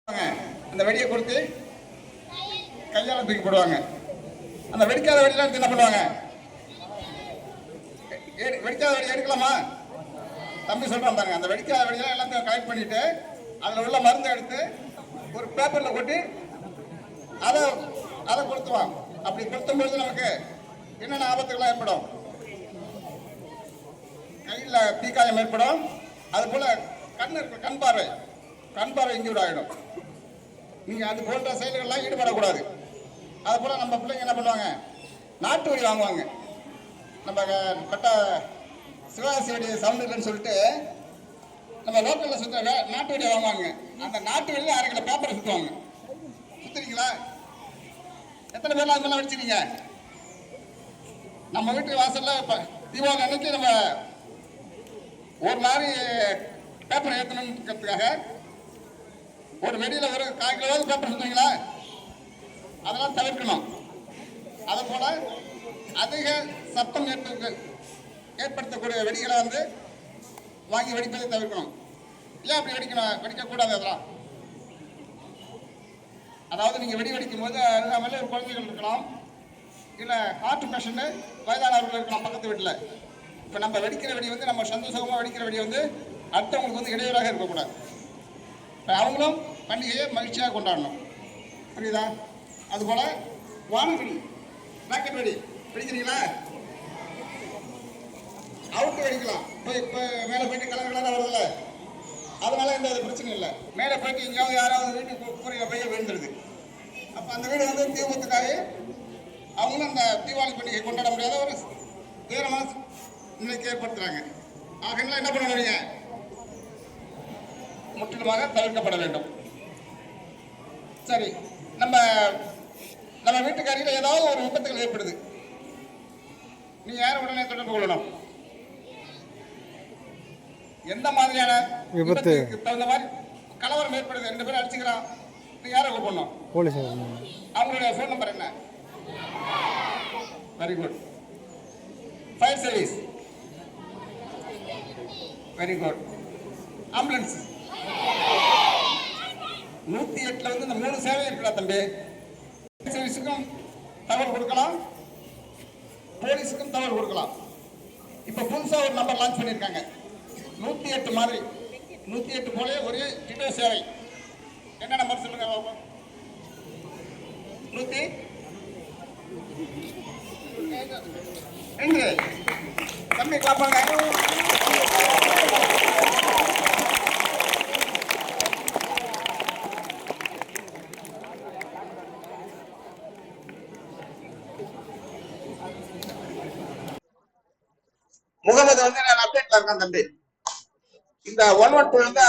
அந்த வெடியை கொடுத்து கையால தூக்கி போடுவாங்க. அந்த வெடிக்காத வெடியெல்லாம் எடுத்து என்ன பண்ணுவாங்க? வெடிக்காத வெடி எடுக்கலாமா? தம்பி சொல்றான் பாருங்க. அந்த வெடிக்காத வெடியெல்லாம் எல்லாத்தையும் கலெக்ட் பண்ணிட்டு அதில் உள்ள மருந்தை எடுத்து ஒரு பேப்பர்ல கொட்டி அதை அதை கொடுத்துவான். அப்படி கொடுத்தும் பொழுது நமக்கு என்னென்ன ஆபத்துகள்லாம் ஏற்படும்? கையில் தீக்காயம் ஏற்படும். அது போல கண் பார்வை இன்ஜூர் ஆகிடும். நீங்க அது போன்ற செயல்கள்லாம் ஈடுபடக்கூடாது. அது போல நம்ம பிள்ளைங்க என்ன பண்ணுவாங்க? நாட்டு வெடி வாங்குவாங்க. நம்ம பட்ட சிவகாசி வெடி சவுண்ட் இல்லைன்னு சொல்லிட்டு நம்ம லோக்கல்ல சுத்த நாட்டு வெடியை வாங்குவாங்க. அந்த நாட்டு வெடியில் 1/2 கிலோ பேப்பரை சுற்றுவாங்க. சுத்துறீங்களா? எத்தனை பேர்லாம் அது மாதிரிலாம் வெடிச்சிருக்கீங்க? நம்ம வீட்டு வாசல்ல தீபாவளி அன்னைக்கு நம்ம ஒரு லாரி பேப்பர் ஏற்றணுங்கிறதுக்காக ஒரு வெடியில் ஒரு 1/4 கிலோவாவது பேப்பர் சுற்றுவீங்களா? அதெல்லாம் தவிர்க்கணும். அது போல அதிக சத்தம் ஏற்படுத்தக்கூடிய வெடிகளை வாங்கி வெடிப்பதை தவிர்க்கணும். ஏன் அப்படி வெடிக்கக்கூடாது? அதெல்லாம் அதாவது நீங்க வெடி வெடிக்கும் போது அருகாமையில் ஒரு குழந்தைகள் இருக்கலாம், இல்லை ஹார்ட் பேஷண்ட் வயதானவர்கள் இருக்கலாம் பக்கத்து வீட்டில். இப்போ நம்ம வெடிக்கிற வெடி நம்ம சந்தோஷமாக வெடிக்கிற வெடி அடுத்தவங்களுக்கு இடையூறாக இருக்கக்கூடாது. அவங்களும் பண்டிகையை மகிழ்ச்சியாக கொண்டாடணும். புரியுதா? அதுபோல வானவெடி, ராக்கெட் வெடி வெடிக்கிறீங்களா? அவுட்டு வெடிக்கலாம். இப்போ மேலே போயிட்டு கலர் வருதுல்ல, அதனால எந்த பிரச்சனை இல்லை. மேலே போயிட்டு எங்கேயாவது யாராவது வீட்டு கூரையில் போய் விழுந்துருது. அப்போ அந்த வீடு தீ ஊத்துக்காக அவங்களும் அந்த தீபாவளி பண்டிகை கொண்டாட முடியாத ஒரு தீவிரமான நிலைக்கு ஏற்படுத்துறாங்க. ஆகலாம் என்ன பண்ண முடியுங்க? முற்றிலுமாக தவிர்க்கப்பட வேண்டும். சரி, நம்ம வீட்டுக்காரியில் ஏதாவது ஒரு விபத்துகள் ஏற்படுது, நீங்க யாரும் உடனே தொடர்பு கொள்ளணும். எந்த மாதிரியான விபத்துக்கு தகுந்த மாதிரி கலவரம் ஏற்படுது, 2 பேரும் அடிச்சுக்கிறான், நீங்க யாரை கூப்பிடணும்? போலீஸ். அவங்களுடைய ஃபோன் நம்பர் என்ன? Very good. Fire service, very good. Ambulance 108ல இந்த 3 சேவை இருக்குடா தம்பி. சர்வீஸுக்கும் தகவல் கொடுக்கலாம், போலீஸுக்கும் தகவல் கொடுக்கலாம். இப்ப புதுசா ஒரு நம்பர் லான்ச் பண்ணிருக்காங்க, 108 மாதிரி. 108 போல ஒரு டிடோ சேவை. என்ன நம்பர் சொல்லுங்க பாப்போம்? 100 தம்பி காப்பாங்க. முகமது நான் அப்டேட்ல இருக்கேன் தம்பி. இந்த 112